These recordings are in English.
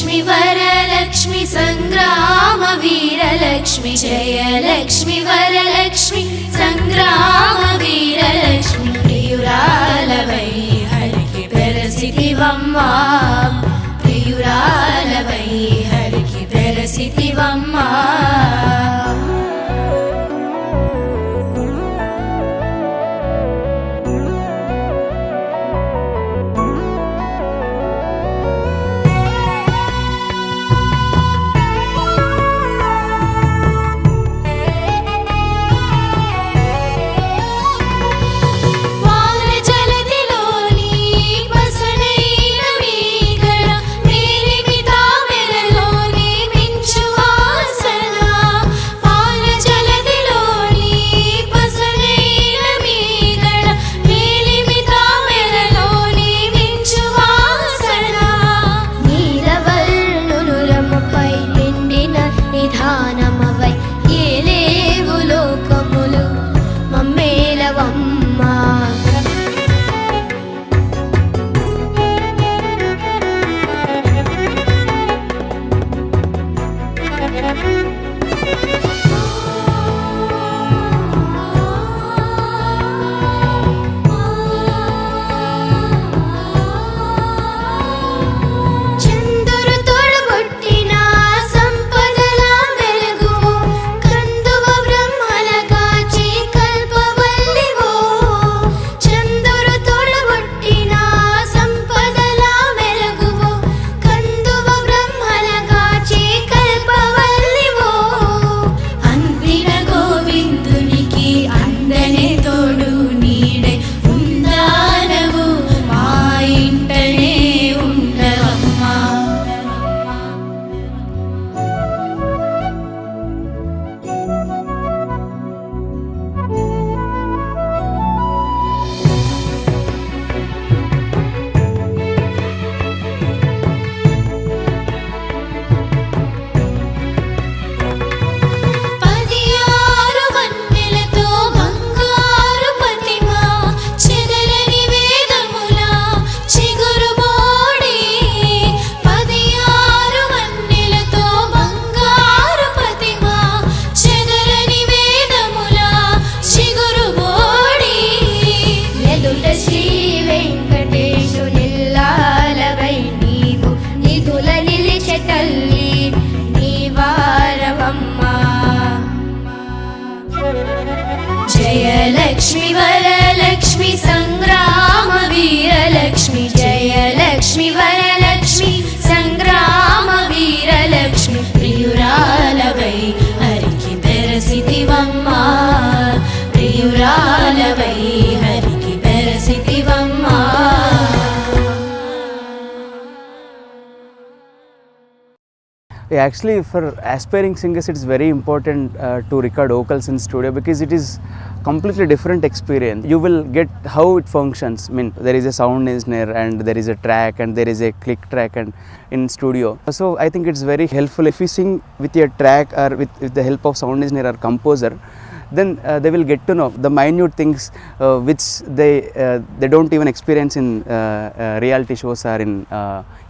Lakshmi Varalakshmi Sangram Veerlakshmi Jai Lakshmi Varalakshmi Sangram Veerlakshmi प्रियुरालवै Harike बेरसितिवम्मा प्रियुरालवै Harike बेरसितिवम्मा Jai Lakshmi Varalakshmi Sangram Veerlakshmi Jai Lakshmi Varalakshmi Sangram Veerlakshmi प्रियुरालवै Harike बेरसितिवम्मा प्रियुरालवै Harike बेरसितिवम्मा Actually, for aspiring singers, it's very important to record vocals in studio because it is completely different experience. You will get how it functions. I mean, there is a sound engineer and there is a track and there is a click track and in studio. So I think it's very helpful if you sing with your track or with the help of sound engineer or composer. Then they will get to know the minute things which they don't even experience in reality shows or in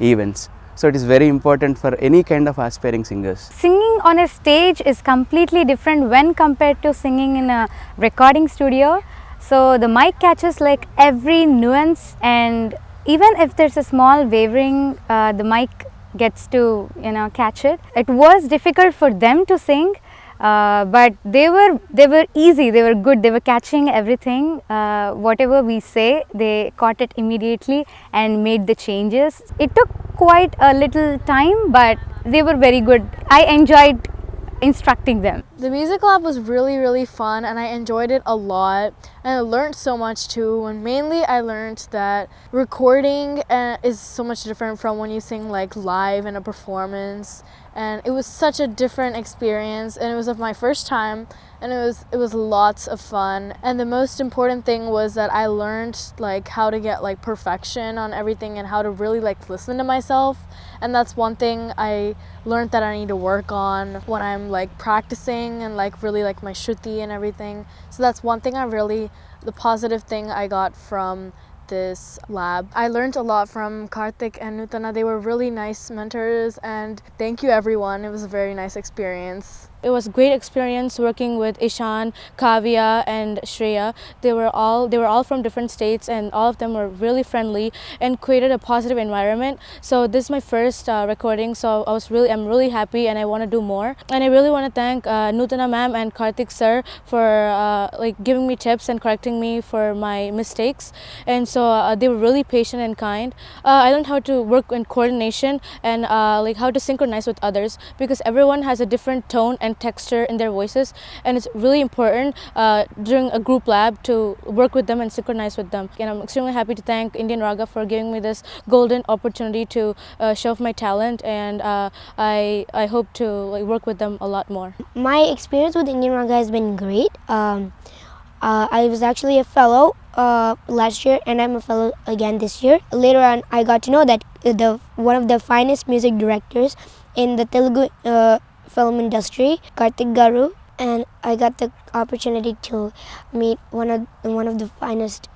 events. So it is very important for any kind of aspiring singers. Singing on a stage is completely different when compared to singing in a recording studio. So the mic catches like every nuance, and even if there's a small wavering, the mic gets to catch it. It was difficult for them to sing, but they were easy, they were good, they were catching everything. Whatever we say, they caught it immediately and made the changes. It took quite a little time, but they were very good. I enjoyed instructing them. The music lab was really fun and I enjoyed it a lot, and I learned so much too. And mainly I learned that recording is so much different from when you sing like live in a performance, and it was such a different experience, and it was my first time, and it was lots of fun. And the most important thing was that I learned like how to get like perfection on everything and how to really like listen to myself, and that's one thing I learned that I need to work on when I'm like practicing and like really like my shruti and everything. So that's one thing the positive thing I got from this lab. I learned a lot from Karthik and Nutana. They were really nice mentors, and thank you everyone. It was a very nice experience. It was a great experience working with Ishan, Kavya and Shreya. They were all from different states, and all of them were really friendly and created a positive environment. So this is my first recording, so I'm really happy and I want to do more. And I really want to thank Nutana ma'am and Karthik sir for like giving me tips and correcting me for my mistakes. And so they were really patient and kind. I learned how to work in coordination and like how to synchronize with others, because everyone has a different tone and texture in their voices, and it's really important during a group lab to work with them and synchronize with them. And I'm extremely happy to thank Indian Raga for giving me this golden opportunity to show off my talent, and I hope to like work with them a lot more. My experience with Indian Raga has been great. I was actually a fellow last year, and I'm a fellow again this year. Later on, I got to know that one of the finest music directors in the Telugu film industry, Karthik Garu, and I got the opportunity to meet one of the finest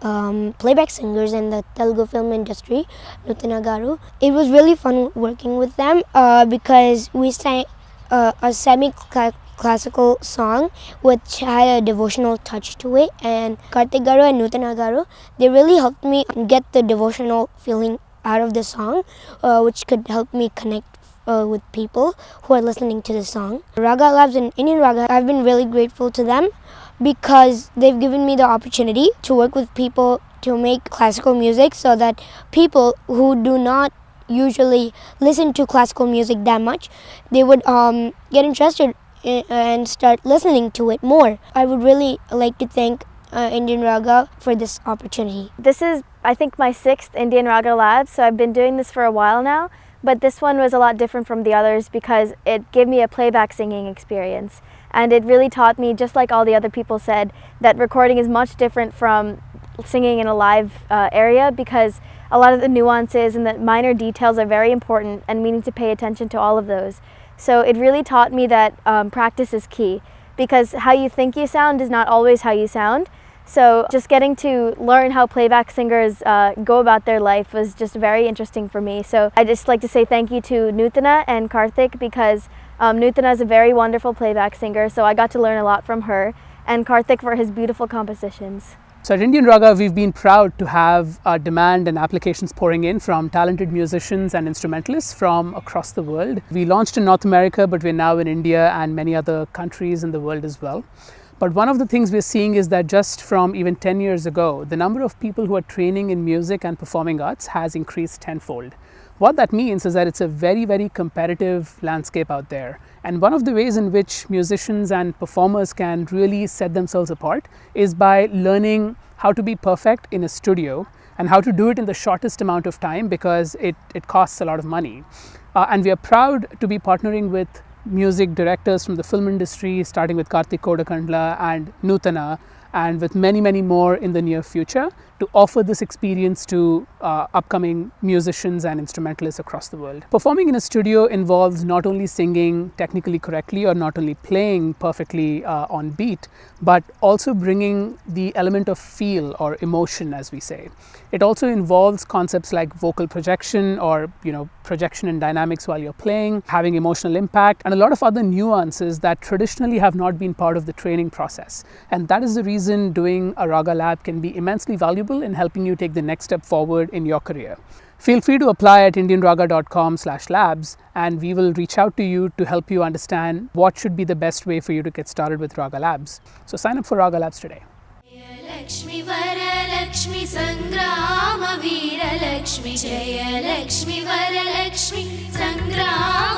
playback singers in the Telugu film industry, Nutana Garu. It was really fun working with them because we sang a semi-classical song which had a devotional touch to it, and Karthik Garu and Nutana Garu, they really helped me get the devotional feeling out of the song, which could help me connect with people who are listening to the song. Raga Labs and Indian Raga, I've been really grateful to them because they've given me the opportunity to work with people to make classical music, so that people who do not usually listen to classical music that much, they would get interested and start listening to it more. I would really like to thank Indian Raga for this opportunity. This is, I think, my 6th Indian Raga Lab, so I've been doing this for a while now. But this one was a lot different from the others because it gave me a playback singing experience. And it really taught me, just like all the other people said, that recording is much different from singing in a live area, because a lot of the nuances and the minor details are very important, and we need to pay attention to all of those. So it really taught me that practice is key, because how you think you sound is not always how you sound. So just getting to learn how playback singers go about their life was just very interesting for me. So I just like to say thank you to Nutana and Karthik, because Nutana is a very wonderful playback singer, so I got to learn a lot from her, and Karthik for his beautiful compositions. So at Indian Raga, we've been proud to have demand and applications pouring in from talented musicians and instrumentalists from across the world. We launched in North America, but we're now in India and many other countries in the world as well. But one of the things we're seeing is that just from even 10 years ago, the number of people who are training in music and performing arts has increased tenfold. What that means is that it's a very, very competitive landscape out there. And one of the ways in which musicians and performers can really set themselves apart is by learning how to be perfect in a studio and how to do it in the shortest amount of time, because it costs a lot of money. And we are proud to be partnering with music directors from the film industry, starting with Karthik Kodakandla and Nutana, and with many, many more in the near future, to offer this experience to upcoming musicians and instrumentalists across the world. Performing in a studio involves not only singing technically correctly or not only playing perfectly on beat, but also bringing the element of feel or emotion, as we say. It also involves concepts like vocal projection, or projection and dynamics while you're playing, having emotional impact, and a lot of other nuances that traditionally have not been part of the training process. And that is the reason doing a Raga Lab can be immensely valuable in helping you take the next step forward in your career. Feel free to apply at indianraga.com/labs, and we will reach out to you to help you understand what should be the best way for you to get started with Raga Labs. So sign up for Raga Labs today. Lakshmi Varalakshmi Sangrama Veera Lakshmi Jaya Lakshmi Varalakshmi Sangrama